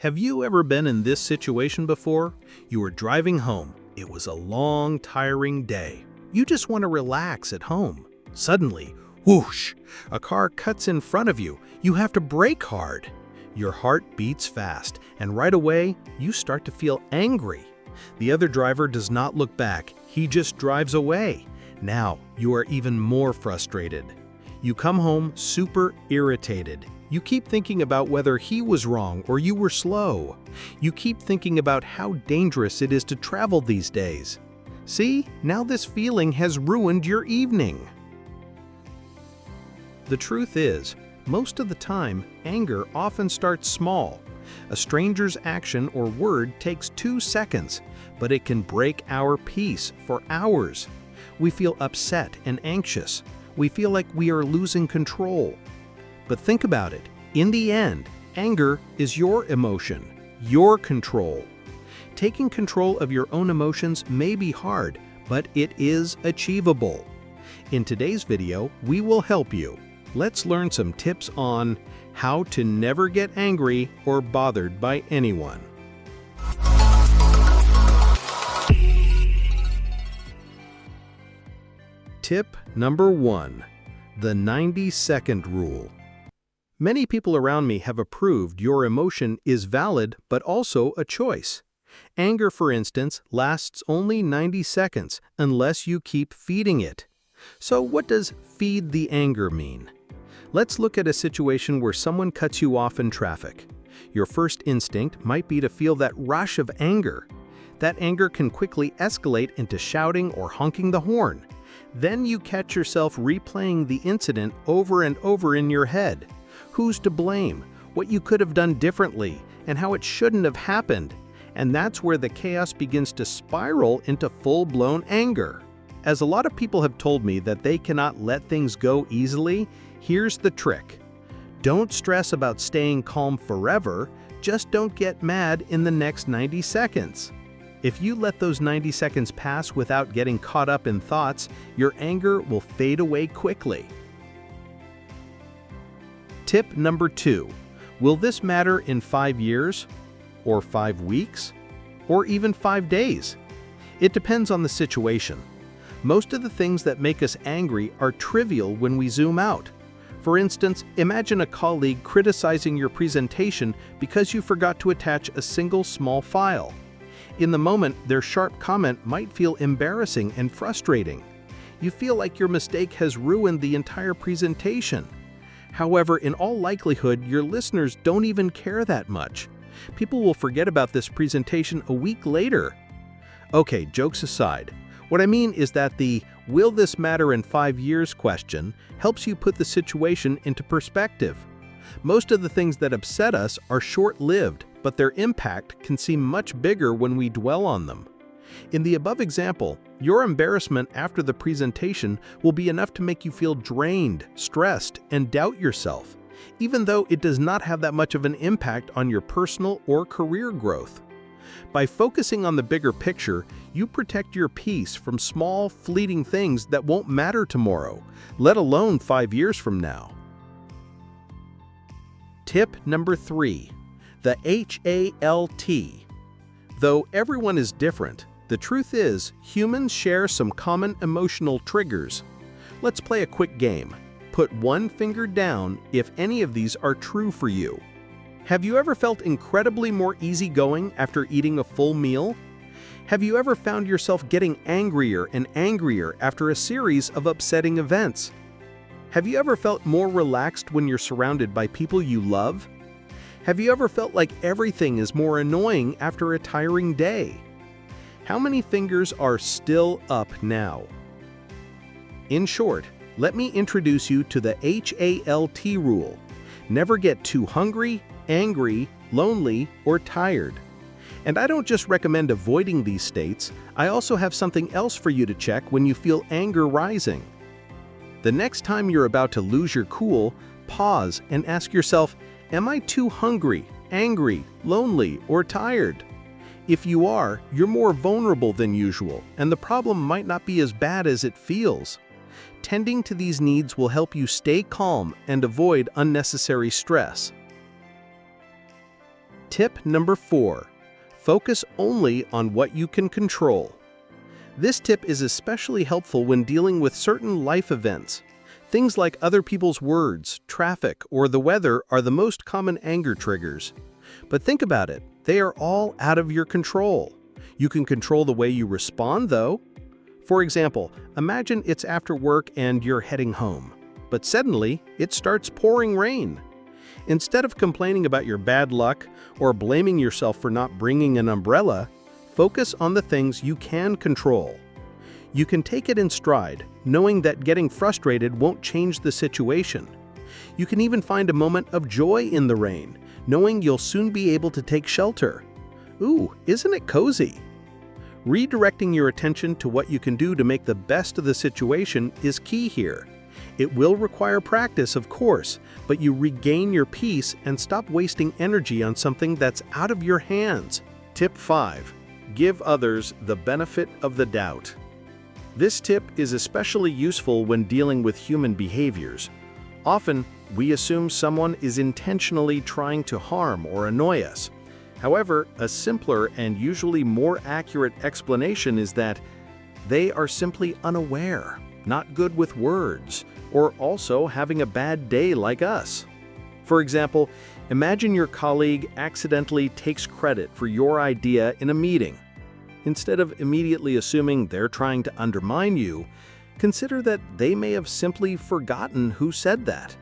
Have you ever been in this situation before? You were driving home. It was a long, tiring day. You just want to relax at home. Suddenly, whoosh, a car cuts in front of you. You have to brake hard. Your heart beats fast, and right away, you start to feel angry. The other driver does not look back. He just drives away. Now, you are even more frustrated. You come home super irritated. You keep thinking about whether he was wrong or you were slow. You keep thinking about how dangerous it is to travel these days. See, now this feeling has ruined your evening. The truth is, most of the time, anger often starts small. A stranger's action or word takes 2 seconds, but it can break our peace for hours. We feel upset and anxious. We feel like we are losing control. But think about it. In the end, anger is your emotion, your control. Taking control of your own emotions may be hard, but it is achievable. In today's video, we will help you. Let's learn some tips on how to never get angry or bothered by anyone. Tip number 1. The 90-second rule. Many people around me have approved your emotion is valid but also a choice. Anger, for instance, lasts only 90 seconds unless you keep feeding it. So what does feed the anger mean? Let's look at a situation where someone cuts you off in traffic. Your first instinct might be to feel that rush of anger. That anger can quickly escalate into shouting or honking the horn. Then you catch yourself replaying the incident over and over in your head. Who's to blame, what you could have done differently, and how it shouldn't have happened. And that's where the chaos begins to spiral into full-blown anger. As a lot of people have told me that they cannot let things go easily, here's the trick. Don't stress about staying calm forever, just don't get mad in the next 90 seconds. If you let those 90 seconds pass without getting caught up in thoughts, your anger will fade away quickly. Tip number 2. Will this matter in 5 years? Or 5 weeks? Or even 5 days? It depends on the situation. Most of the things that make us angry are trivial when we zoom out. For instance, imagine a colleague criticizing your presentation because you forgot to attach a single small file. In the moment, their sharp comment might feel embarrassing and frustrating. You feel like your mistake has ruined the entire presentation. However, in all likelihood, your listeners don't even care that much. People will forget about this presentation a week later. Okay, jokes aside, what I mean is that the "will this matter in 5 years" question helps you put the situation into perspective. Most of the things that upset us are short-lived, but their impact can seem much bigger when we dwell on them. In the above example, your embarrassment after the presentation will be enough to make you feel drained, stressed, and doubt yourself, even though it does not have that much of an impact on your personal or career growth. By focusing on the bigger picture, you protect your peace from small, fleeting things that won't matter tomorrow, let alone 5 years from now. Tip number 3. The H.A.L.T. Though everyone is different, the truth is, humans share some common emotional triggers. Let's play a quick game. Put one finger down if any of these are true for you. Have you ever felt incredibly more easygoing after eating a full meal? Have you ever found yourself getting angrier and angrier after a series of upsetting events? Have you ever felt more relaxed when you're surrounded by people you love? Have you ever felt like everything is more annoying after a tiring day? How many fingers are still up now? In short, let me introduce you to the H.A.L.T rule. Never get too hungry, angry, lonely, or tired. And I don't just recommend avoiding these states, I also have something else for you to check when you feel anger rising. The next time you're about to lose your cool, pause and ask yourself, am I too hungry, angry, lonely, or tired? If you are, you're more vulnerable than usual, and the problem might not be as bad as it feels. Tending to these needs will help you stay calm and avoid unnecessary stress. Tip number 4. Focus only on what you can control. This tip is especially helpful when dealing with certain life events. Things like other people's words, traffic, or the weather are the most common anger triggers. But think about it, they are all out of your control. You can control the way you respond, though. For example, imagine it's after work and you're heading home, but suddenly it starts pouring rain. Instead of complaining about your bad luck or blaming yourself for not bringing an umbrella, focus on the things you can control. You can take it in stride, knowing that getting frustrated won't change the situation. You can even find a moment of joy in the rain, knowing you'll soon be able to take shelter. Ooh, isn't it cozy? Redirecting your attention to what you can do to make the best of the situation is key here. It will require practice, of course, but you regain your peace and stop wasting energy on something that's out of your hands. Tip 5. Give others the benefit of the doubt. This tip is especially useful when dealing with human behaviors. Often, we assume someone is intentionally trying to harm or annoy us. However, a simpler and usually more accurate explanation is that they are simply unaware, not good with words, or also having a bad day like us. For example, imagine your colleague accidentally takes credit for your idea in a meeting. Instead of immediately assuming they're trying to undermine you, consider that they may have simply forgotten who said that.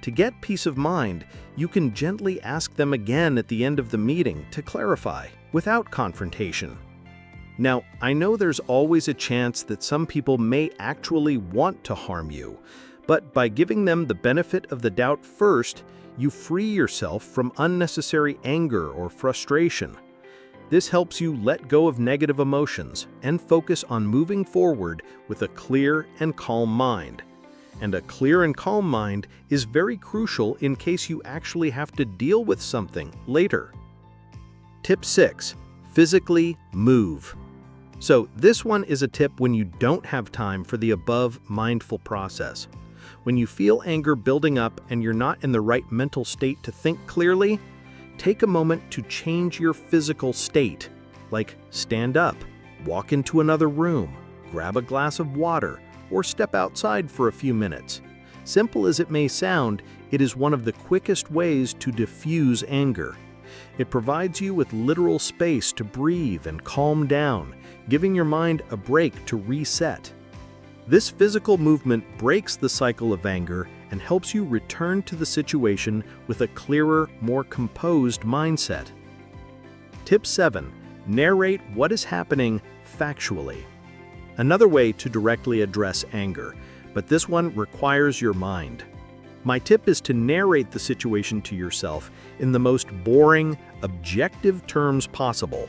To get peace of mind, you can gently ask them again at the end of the meeting to clarify, without confrontation. Now, I know there's always a chance that some people may actually want to harm you, but by giving them the benefit of the doubt first, you free yourself from unnecessary anger or frustration. This helps you let go of negative emotions and focus on moving forward with a clear and calm mind. And a clear and calm mind is very crucial in case you actually have to deal with something later. Tip 6. Physically move. So this one is a tip when you don't have time for the above mindful process. When you feel anger building up and you're not in the right mental state to think clearly, take a moment to change your physical state, like stand up, walk into another room, grab a glass of water, or step outside for a few minutes. Simple as it may sound, it is one of the quickest ways to diffuse anger. It provides you with literal space to breathe and calm down, giving your mind a break to reset. This physical movement breaks the cycle of anger and helps you return to the situation with a clearer, more composed mindset. Tip 7. Narrate what is happening factually. Another way to directly address anger, but this one requires your mind. My tip is to narrate the situation to yourself in the most boring, objective terms possible.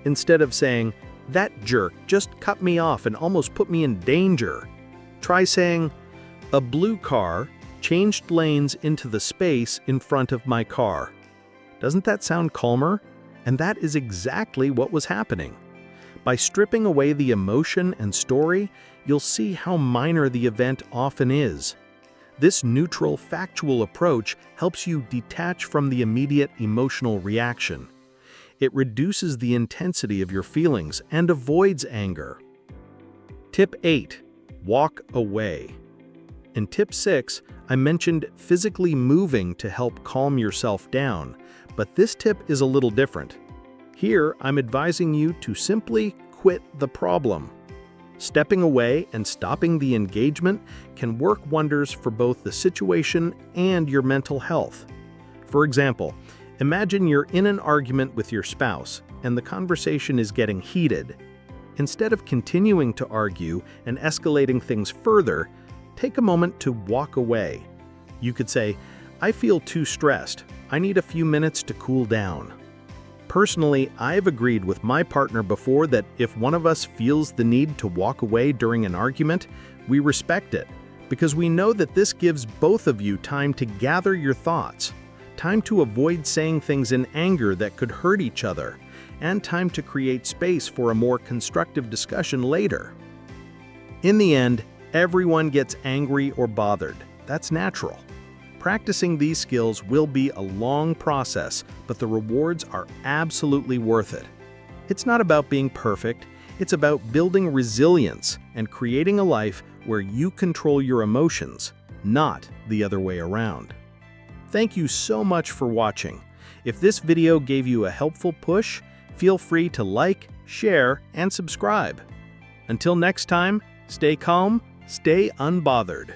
Instead of saying, "That jerk just cut me off and almost put me in danger," try saying, "A blue car changed lanes into the space in front of my car." Doesn't that sound calmer? And that is exactly what was happening. By stripping away the emotion and story, you'll see how minor the event often is. This neutral, factual approach helps you detach from the immediate emotional reaction. It reduces the intensity of your feelings and avoids anger. Tip 8. Walk away. In Tip 6, I mentioned physically moving to help calm yourself down, but this tip is a little different. Here, I'm advising you to simply quit the problem. Stepping away and stopping the engagement can work wonders for both the situation and your mental health. For example, imagine you're in an argument with your spouse and the conversation is getting heated. Instead of continuing to argue and escalating things further, take a moment to walk away. You could say, "I feel too stressed. I need a few minutes to cool down." Personally, I've agreed with my partner before that if one of us feels the need to walk away during an argument, we respect it, because we know that this gives both of you time to gather your thoughts, time to avoid saying things in anger that could hurt each other, and time to create space for a more constructive discussion later. In the end, everyone gets angry or bothered. That's natural. Practicing these skills will be a long process, but the rewards are absolutely worth it. It's not about being perfect, it's about building resilience and creating a life where you control your emotions, not the other way around. Thank you so much for watching. If this video gave you a helpful push, feel free to like, share, and subscribe. Until next time, stay calm, stay unbothered.